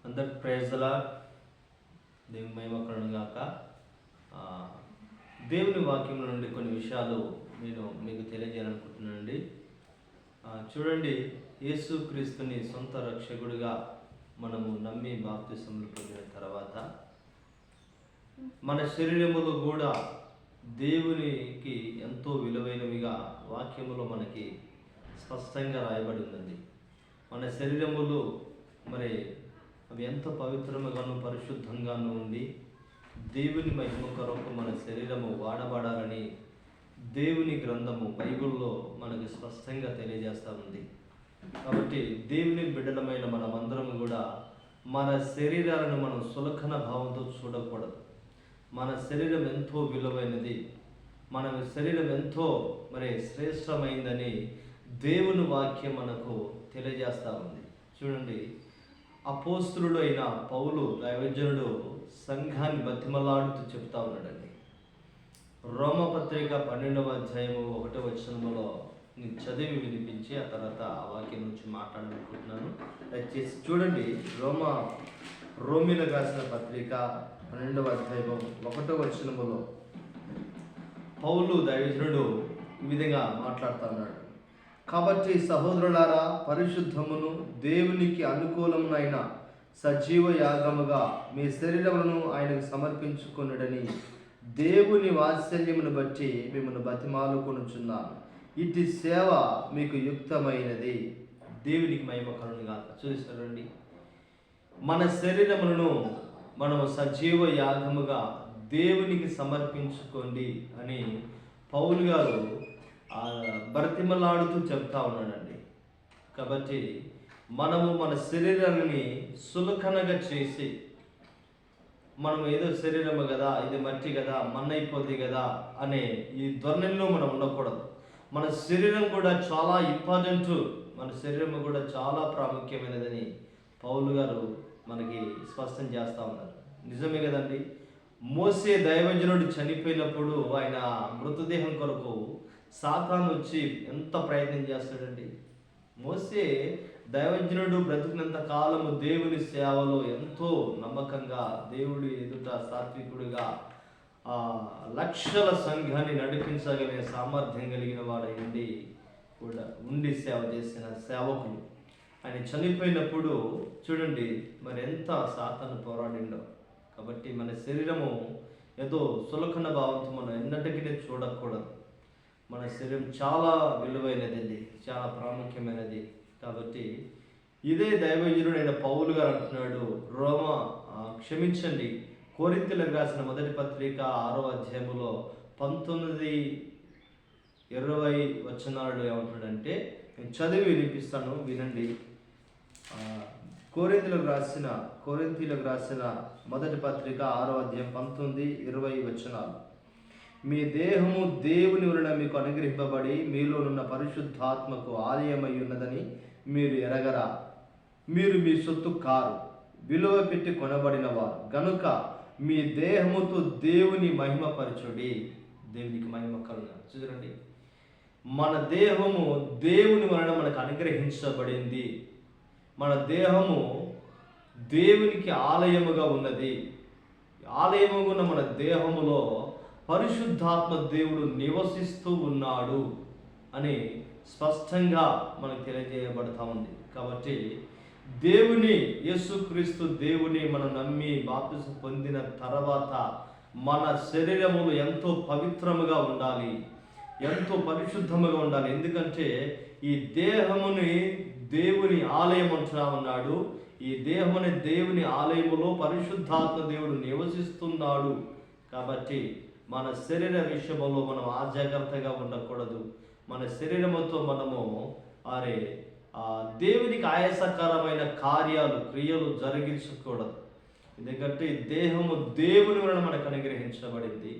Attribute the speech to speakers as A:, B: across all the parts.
A: అందరికి ప్రైజ్లా దేవుని మహిమ కలుగుగాక. దేవుని వాక్యంలో నుండి కొన్ని విషయాలు నేను మీకు తెలియజేయాలనుకుంటున్నానండి. చూడండి, యేసు క్రీస్తుని సొంత రక్షకుడిగా మనము నమ్మి బాప్తిసములు పొందిన తర్వాత మన శరీరములు కూడా దేవునికి ఎంతో విలువైనవిగా వాక్యములో మనకి స్పష్టంగా రాయబడి ఉందండి. మన శరీరములు మరి అవి ఎంత పవిత్రముగాను పరిశుద్ధంగాను ఉండి దేవుని మహిమ కొరకు మన శరీరము వాడబడాలని దేవుని గ్రంథము బైబిల్లో మనకి స్పష్టంగా తెలియజేస్తూ ఉంది. కాబట్టి దేవుని బిడ్డలమైన మనమందరము కూడా మన శరీరాలను మనం సులకన భావంతో చూడకూడదు. మన శరీరం ఎంతో విలువైనది, మన శరీరం ఎంతో శ్రేష్టమైందని దేవుని వాక్యం మనకు తెలియజేస్తూ ఉంది. చూడండి, అపోస్తులుడు అయిన పౌలు దైవజనుడు సంఘాన్ని బతిమలాడుతూ చెప్తా ఉన్నాడండి. రోమపత్రిక 12వ అధ్యాయము 1వ వచనములో నేను చదివి వినిపించి ఆ తర్వాత ఆ వాక్యం నుంచి మాట్లాడాలనుకుంటున్నాను. దయచేసి చూడండి, రోమిలకు రాసిన పత్రిక 12వ అధ్యాయము 1వ వచనములో పౌలు దైవజనుడు ఈ విధంగా మాట్లాడుతూ ఉన్నాడు. కాబట్టి సహోదరులారా, పరిశుద్ధమును దేవునికి అనుకూలమునైన సజీవ యాగముగా మీ శరీరములను ఆయనకు సమర్పించుకొనుడని దేవుని వాత్సల్యమును బట్టి మిమ్మల్ని బతిమాలుకొనుచున్నాను. ఇటు సేవ మీకు యుక్తమైనది. దేవునికి మహిమ కలుగుగాక. చూసారండి, మన శరీరములను మనము సజీవ యాగముగా దేవునికి సమర్పించుకోండి అని పౌలు గారు బ్రతిమలాడుతూ చెప్తా ఉన్నాడండి. కాబట్టి మనము మన శరీరాన్ని సులకనగా చేసి, మనం ఏదో శరీరము కదా, ఇది మట్టి కదా, మన్నైపోద్ది కదా అనే ఈ ధోరణిలో మనం ఉండకూడదు. మన శరీరం కూడా చాలా ఇంపార్టెంట్, మన శరీరం కూడా చాలా ప్రాముఖ్యమైనదని పౌలు గారు మనకి స్పష్టం చేస్తూ ఉన్నారు. నిజమే కదండి. మోసే దైవజనుడు చనిపోయినప్పుడు ఆయన మృతదేహం కొరకు సాతాను వచ్చి ఎంత ప్రయత్నం చేస్తాడండి. మోసే దైవజనుడు బ్రతికినంత కాలము దేవుని సేవలో ఎంతో నమ్మకంగా దేవుడి ఎదుట సాత్వికుడిగా లక్షల సంఘాన్ని నడిపించగలిగిన సామర్థ్యం కలిగిన వాడైంది కూడా ఉండి సేవ చేసిన సేవకులు. ఆయన చనిపోయినప్పుడు చూడండి ఎంత సాతాను పోరాడిండో. కాబట్టి మన శరీరము ఏదో సులకన భావంతో మనం ఎన్నటికీ చూడకూడదు. మన శరీరం చాలా విలువైనదండి, చాలా ప్రాముఖ్యమైనది. కాబట్టి ఇదే దైవజనుడైన పౌలు గారు అంటున్నాడు, క్షమించండి, కొరింథీయులకు రాసిన మొదటి పత్రిక 6వ అధ్యాయములో 19-20 వచనాలు ఏమంటున్నాడంటే, నేను చదివి వినిపిస్తాను, వినండి. కొరింథీయులకు రాసిన మొదటి పత్రిక 6వ అధ్యాయం 19-20 వచనాలు. మీ దేహము దేవుని వలన మీకు అనుగ్రహింపబడి మీలోనున్న పరిశుద్ధాత్మకు ఆలయమై ఉన్నదని మీరు ఎరగరా? మీరు మీ సొత్తు కారు, విలువ పెట్టి కొనబడిన వారు గనుక మీ దేహముతో దేవుని మహిమపరచుడి. దేవునికి మహిమ కలుగును. చూడండి, మన దేహము దేవుని వలన మనకు అనుగ్రహించబడింది. మన దేహము దేవునికి ఆలయముగా ఉన్నది. ఆలయముగా ఉన్న మన దేహములో పరిశుద్ధాత్మ దేవుడు నివసిస్తూ ఉన్నాడు అని స్పష్టంగా మనకు తెలియజేయబడతా ఉంది. కాబట్టి యేసుక్రీస్తు దేవుని మనం నమ్మి బాప్తిసం పొందిన తర్వాత మన శరీరములు ఎంతో పవిత్రముగా ఉండాలి, ఎంతో పరిశుద్ధముగా ఉండాలి. ఎందుకంటే ఈ దేహముని దేవుని ఆలయం అంటున్నా ఉన్నాడు. ఈ దేహముని దేవుని ఆలయములో పరిశుద్ధాత్మ దేవుడు నివసిస్తున్నాడు. కాబట్టి మన శరీర విషయంలో మనం అజాగ్రత్తగా ఉండకూడదు. మన శరీరముతో మనము దేవునికి ఆయాసకరమైన క్రియలు జరిగించకూడదు. ఎందుకంటే దేహము దేవుని వలన మనకు అనుగ్రహించబడింది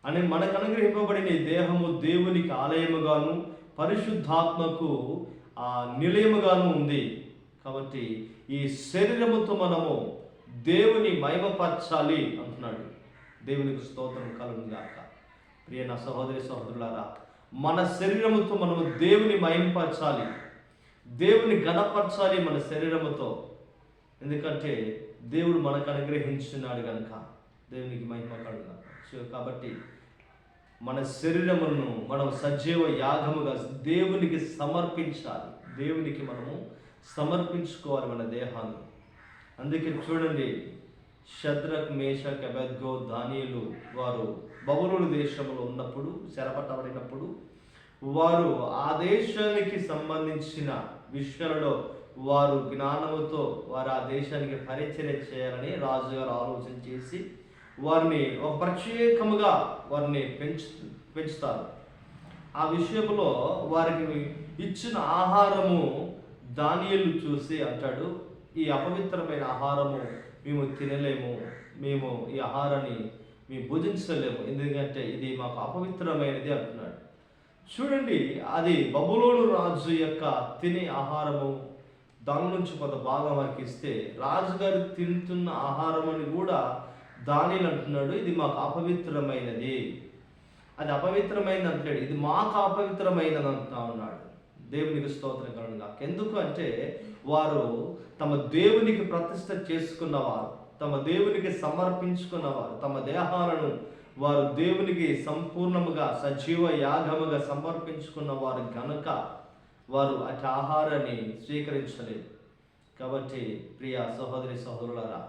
A: అని, మనకు అనుగ్రహింపబడిన ఈ దేహము దేవునికి ఆలయముగాను పరిశుద్ధాత్మకు నిలయముగాను ఉంది. కాబట్టి ఈ శరీరముతో మనము దేవుని మహిమపరచాలి అంటున్నాడు. దేవునికి స్తోత్రం కలుగుగాక. ప్రియ నా సహోదరి సహోదరులారా, మన శరీరముతో మనము దేవుని మహిమపరచాలి, దేవుని ఘనపరచాలి. మన శరీరముతో ఎందుకంటే దేవుడు మనకు అనుగ్రహించున్నాడు కనుక. దేవునికి మహిమ కలుగును. కాబట్టి మన శరీరమును మనం సజీవ యాగముగా దేవునికి సమర్పించాలి. దేవునికి మనము సమర్పించుకోవాలి మన దేహాన్ని. అందుకే చూడండి, షద్రక్, మేషక్, అబేద్గో, దానియేలు వారు బబులోను దేశంలో ఉన్నప్పుడు, చెరపట్టబడినప్పుడు వారు ఆ దేశానికి సంబంధించిన విషయాలలో వారు జ్ఞానముతో వారు ఆ దేశానికి పరిచర్య చేయాలని రాజుగారు ఆలోచన చేసి వారిని ఒక ప్రత్యేకముగా వారిని పెంచుతారు. ఆ విషయంలో వారికి ఇచ్చిన ఆహారము దానియేలు చూసి అంటాడు, ఈ అపవిత్రమైన ఆహారము మేము తినలేము, మేము ఈ ఆహారాన్ని మేము భుజించలేము, ఎందుకంటే ఇది మాకు అపవిత్రమైనది అంటున్నాడు. చూడండి, అది బబులోను రాజు యొక్క తినే ఆహారము. దాని నుంచి కొంత భాగం వారికి ఇస్తే రాజుగారు తింటున్న ఆహారం అని కూడా దానియేలు అంటున్నాడు, ఇది మాకు అపవిత్రమైనది. అది అపవిత్రమైనది అంటాడు, ఇది మాకు అపవిత్రమైనది అంటా ఉన్నాడు. దేవునికి స్తోత్రం కలుగును. ఎందుకు అంటే వారు తమ దేవునికి ప్రతిష్ఠ చేసుకున్నవారు, తమ దేవునికి సమర్పించుకున్నవారు, తమ దేహాలను వారు దేవునికి సంపూర్ణముగా సజీవ యాగముగా సమర్పించుకున్న వారు కనుక వారు అటు ఆహారాన్ని స్వీకరించలేదు. కాబట్టి ప్రియ సహోదరి సహోదరులారా,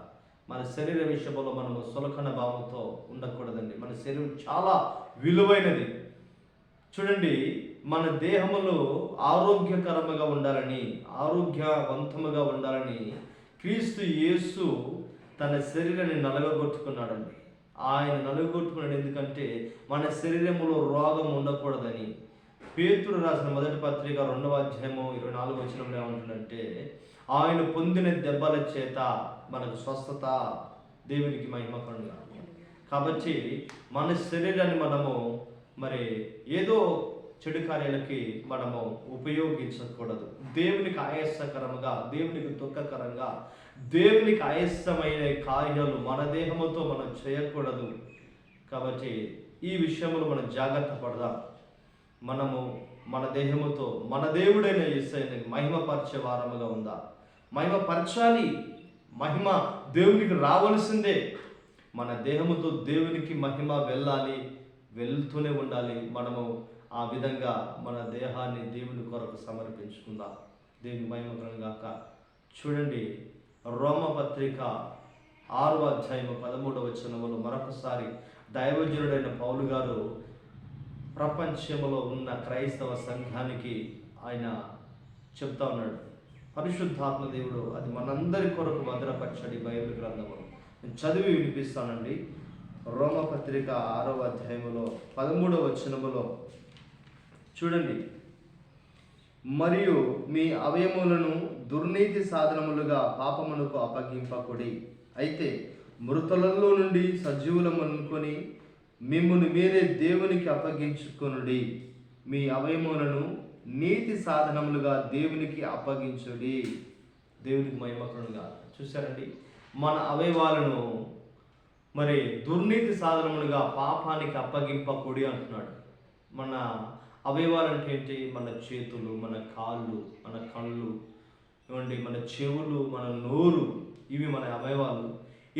A: మన శరీర విషయంలో మనము సులకన భావంతో ఉండకూడదండి. మన శరీరం చాలా విలువైనది. చూడండి, మన దేహములో ఆరోగ్యకరముగా ఉండాలని, ఆరోగ్యవంతముగా ఉండాలని క్రీస్తు యేసు తన శరీరాన్ని నలగొట్టుకున్నాడండి. ఆయన నలుగొట్టుకున్నాడు ఎందుకంటే మన శరీరములో రోగం ఉండకూడదని. పేతురు రాసిన మొదటి పత్రిక 2వ అధ్యాయము 24వ వచనంలో ఏమంటుందంటే, ఆయన పొందిన దెబ్బల చేత మనకు స్వస్థత. దేవునికి మహిమ కలుగును. కాబట్టి మన శరీరాన్ని మనము మరి ఏదో చెడు కార్యాలకి మనము ఉపయోగించకూడదు. దేవునికి ఆయాసకరంగా, దేవునికి దుఃఖకరంగా, దేవునికి ఆయాసమైన కార్యాలు మన దేహముతో మనం చేయకూడదు. కాబట్టి ఈ విషయంలో మనం జాగ్రత్త పడదాం. మనము మన దేహముతో మన దేవుడైన యేసయ్యని మహిమపరిచే వారముగా ఉందా? మహిమపరచాలి. మహిమ దేవునికి రావలసిందే. మన దేహముతో దేవునికి మహిమ వెళ్ళాలి, వెళ్తూనే ఉండాలి. మనము ఆ విధంగా మన దేహాన్ని దేవుని కొరకు సమర్పించుకుందాం. దేవుని మహిమ గాక. చూడండి, రోమపత్రిక 6వ అధ్యాయము 13వ వచనములో మరొకసారి దైవజనుడైన పౌలు గారు ప్రపంచంలో ఉన్న క్రైస్తవ సంఘానికి ఆయన చెప్తా ఉన్నాడు. పరిశుద్ధాత్మ దేవుడు అది మనందరి కొరకు భద్రపరచడి బైబిల్ గ్రంథము. నేను చదివి వినిపిస్తానండి. రోమపత్రిక 6వ అధ్యాయములో 13వ వచనములో చూడండి, మరియు మీ అవయములను దుర్నీతి సాధనములుగా పాపమునకు అప్పగింపకుడి, అయితే మృతులలో నుండి సజీవులమనుకొని మిమ్మును మీరే దేవునికి అప్పగించుకొనుడి. మీ అవయములను నీతి సాధనములుగా దేవునికి అప్పగించుడి. దేవునికి మహిమకరంగా. చూసారండి, మన అవయవాలను మరి దుర్నీతి సాధనములుగా పాపానికి అప్పగింపకూడి అంటున్నాడు. మన అవయవాలు అంటే ఏంటి? మన చేతులు, మన కాళ్ళు, మన కళ్ళు, ఇవ్వండి, మన చెవులు, మన నోరు, ఇవి మన అవయవాలు.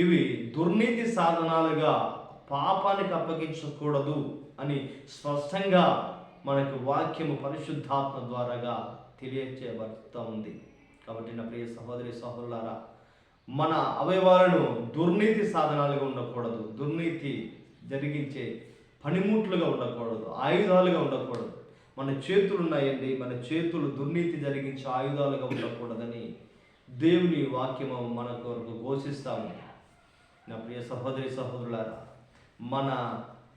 A: ఇవి దుర్నీతి సాధనాలుగా పాపానికి అప్పగించకూడదు అని స్పష్టంగా మనకు వాక్యము పరిశుద్ధాత్మ ద్వారాగా తెలియచేయబడుతూ ఉంది. కాబట్టి నా ప్రియ సహోదరి సహోదరులారా, మన అవయవాలను దుర్నీతి సాధనాలుగా ఉండకూడదు, దుర్నీతి జరిగించే పనిముట్లుగా ఉండకూడదు, ఆయుధాలుగా ఉండకూడదు. మన చేతులు ఉన్నాయండి, మన చేతులు దుర్నీతి జరిగించే ఆయుధాలుగా ఉండకూడదని దేవుని వాక్యము మన కొరకు ఘోషిస్తాము. నా ప్రియ సహోదరి సహోదరులారా, మన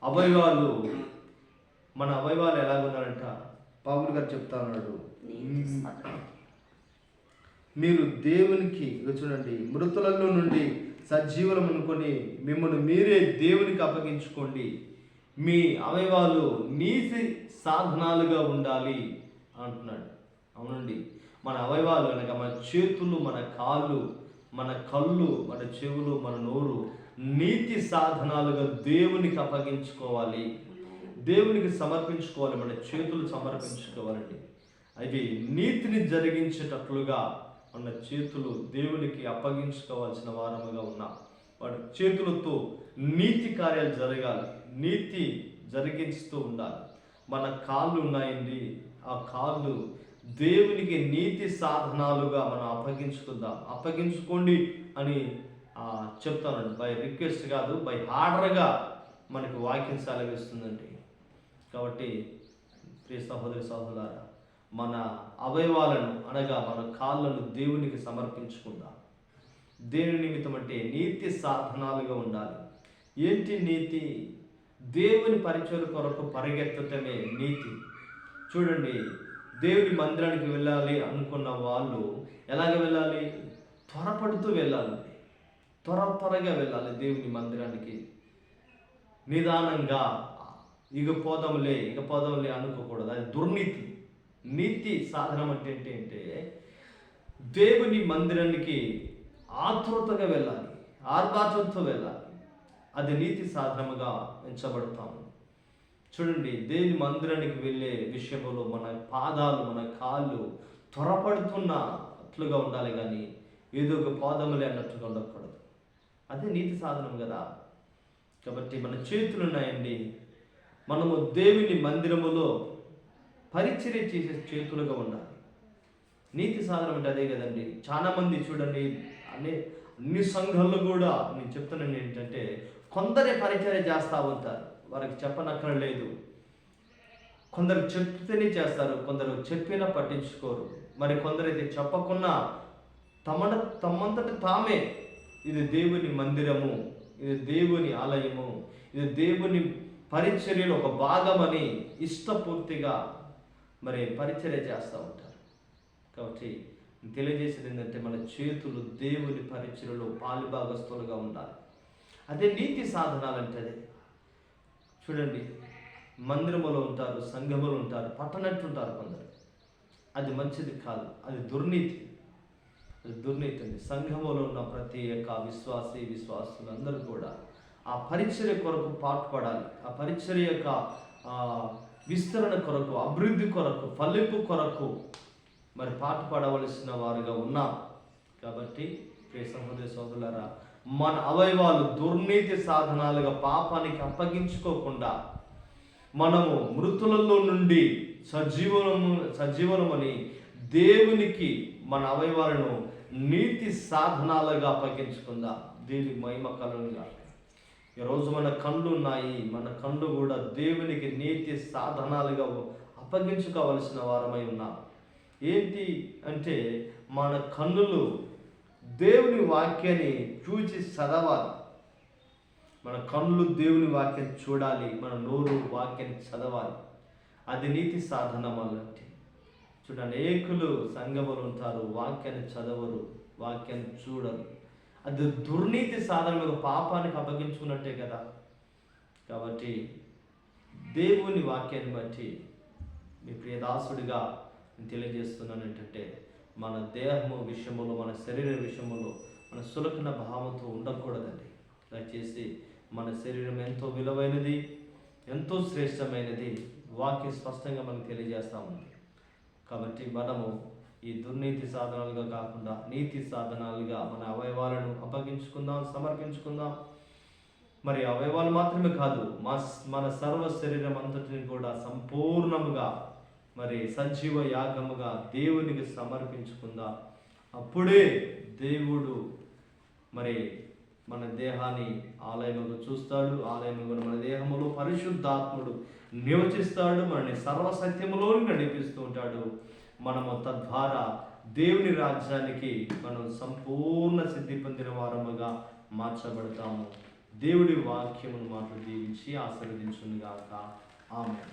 A: అవయవాలు ఎలాగున్నారంట పౌలు గారు చెప్తా ఉన్నాడు, మీరు దేవునికి, చూడండి, మృతులలో నుండి సజీవులం అనుకొని మిమ్మల్ని మీరే దేవునికి అప్పగించుకోండి. మీ అవయవాలు నీతి సాధనాలుగా ఉండాలి అంటున్నాడు. అవునండి, మన అవయవాలు అనగా మన చేతులు, మన కాళ్ళు, మన కళ్ళు, మన చెవులు, మన నోరు నీతి సాధనాలుగా దేవునికి అప్పగించుకోవాలి, దేవునికి సమర్పించుకోవాలి. మన చేతులు సమర్పించుకోవాలండి. అవి నీతిని జరిగించేటట్లుగా మన చేతులు దేవునికి అప్పగించుకోవాల్సిన వారముగా ఉన్నాం. వాడి చేతులతో నీతి కార్యాలు జరగాలి, నీతి జరిగిస్తూ ఉండాలి. మన కాళ్ళు ఉన్నాయండి, ఆ కాళ్ళు దేవునికి నీతి సాధనాలుగా మనం అప్పగించుకోండి అని చెప్తానండి. బై రిక్వెస్ట్ కాదు, బై ఆర్డర్గా మనకు వాక్యం సెలవిస్తుందండి. కాబట్టి ప్రియ సహోదరి సహోదరులారా, మన అవయవాలను అనగా మన కాళ్ళను దేవునికి సమర్పించుకుందాం. దేని నిమిత్తం అంటే నీతి సాధనాలుగా ఉండాలి. ఏంటి నీతి? దేవుని పరిచయం కొరకు పరిగెత్తటమే నీతి. చూడండి, దేవుని మందిరానికి వెళ్ళాలి అనుకున్న వాళ్ళు ఎలాగ వెళ్ళాలి? త్వరపడుతూ వెళ్ళాలి, త్వరగా వెళ్ళాలి దేవుని మందిరానికి. నిదానంగా ఇక పోదాంలే అనుకోకూడదు. అది దుర్నీతి. నీతి సాధనం అంటే ఏంటంటే దేవుని మందిరానికి ఆతృతగా వెళ్ళాలి, ఆర్భాటంతో వెళ్ళాలి. అది నీతి సాధనముగా ఎంచబడతాము. చూడండి, దేవుని మందిరానికి వెళ్ళే విషయంలో మన పాదాలు, మన కాళ్ళు త్వరపడుతున్నట్లుగా ఉండాలి, కానీ ఏదో ఒక పాదములే అన్నట్లుగా ఉండకూడదు. అదే నీతి సాధనం కదా. కాబట్టి మన చేతులు ఉన్నాయండి, మనము దేవుని మందిరములో పరిచర్య చేసే చేతులుగా ఉండాలి. నీతి సాధనం అంటే అదే కదండి. చాలామంది చూడండి, అన్ని సంఘాల్లో కూడా నేను చెప్తున్నాను ఏంటంటే, కొందరే పరిచర్య చేస్తూ ఉంటారు, వారికి చెప్పనక్కర్లేదు. కొందరు చెప్తేనే చేస్తారు, కొందరు చెప్పినా పట్టించుకోరు. మరి కొందరైతే చెప్పకుండా తమంతట తామే ఇది దేవుని మందిరము, ఇది దేవుని ఆలయము, ఇది దేవుని పరిచర్యలో ఒక భాగమని ఇష్టపూర్తిగా మరి పరిచర్య చేస్తూ ఉంటారు. కాబట్టి తెలియజేసేది ఏంటంటే, మన చేతులు దేవుని పరిచర్యలో పాలుభాగస్తులుగా ఉండాలి. అదే నీతి సాధనాలు అంటే. అదే చూడండి, మందిరములో ఉంటారు, సంఘములో ఉంటారు, పట్టనట్టుంటారు కొందరు. అది మంచిది కాదు, అది దుర్నీతి. అండి. సంఘములో ఉన్న ప్రతి ఒక్క విశ్వాసులందరూ కూడా ఆ పరిచర్య కొరకు పాటుపడాలి. ఆ పరిచర్య యొక్క విస్తరణ కొరకు, అభివృద్ధి కొరకు, ఫలింపు కొరకు మరి పాటుపడవలసిన వారుగా ఉన్నాం. కాబట్టి ప్రియ సహోదరి సోదరులారా, మన అవయవాలు దుర్నీతి సాధనాలుగా పాపానికి అప్పగించుకోకుండా మనము మృతులలో నుండి సజీవనమని దేవునికి మన అవయవాలను నీతి సాధనాలుగా అప్పగించుకుందాం. దేవునికి మహిమ కలుగుగా. ఈరోజు మన కళ్ళు ఉన్నాయి, మన కళ్ళు కూడా దేవునికి నీతి సాధనాలుగా అప్పగించుకోవలసిన వారమై ఉన్నాం. ఏంటి అంటే, మన కన్నులు దేవుని వాక్యాన్ని చూచి చదవాలి. మన కన్నులు దేవుని వాక్యం చూడాలి, మన నోరు వాక్యాన్ని చదవాలి. అది నీతి సాధనం అన్నట్టు. చూడండి, అనేకులు సంఘములు ఉంటారు, వాక్యాన్ని చదవరు, వాక్యాన్ని చూడరు. అది దుర్నీతి సాధన, పాపానికి అప్పగించుకున్నట్టే కదా. కాబట్టి దేవుని వాక్యాన్ని బట్టి మీ ప్రియదాసుడిగా నేను తెలియజేస్తున్నాను ఏంటంటే, మన దేహము విషయములో, మన శరీర విషయములో మన సులకన భావంతో ఉండకూడదండి. దయచేసి మన శరీరం ఎంతో విలువైనది, ఎంతో శ్రేష్టమైనది. వాక్యం స్పష్టంగా మనకు తెలియజేస్తూ ఉంది. కాబట్టి మనము ఈ దుర్నీతి సాధనాలుగా కాకుండా నీతి సాధనాలుగా మన అవయవాలను అప్పగించుకుందాం, సమర్పించుకుందాం. మరి అవయవాలు మాత్రమే కాదు, మన సర్వ శరీరం అంతటిని కూడా సంపూర్ణముగా మరి సజీవ యాగముగా దేవునికి సమర్పించుకుందాం. అప్పుడే దేవుడు మరి మన దేహాన్ని ఆలయముగా చూస్తాడు. ఆలయముగా మన దేహములో పరిశుద్ధాత్ముడు నివసిస్తాడు, మనని సర్వసత్యములోని నడిపిస్తూ ఉంటాడు. మనము తద్వారా దేవుని రాజ్యానికి మనం సంపూర్ణ సిద్ధి పొందిన వారముగా మార్చబడతాము. దేవుడి వాక్యమును మాటలు దీవించి ఆశీర్వదించును గాక. ఆమేన్.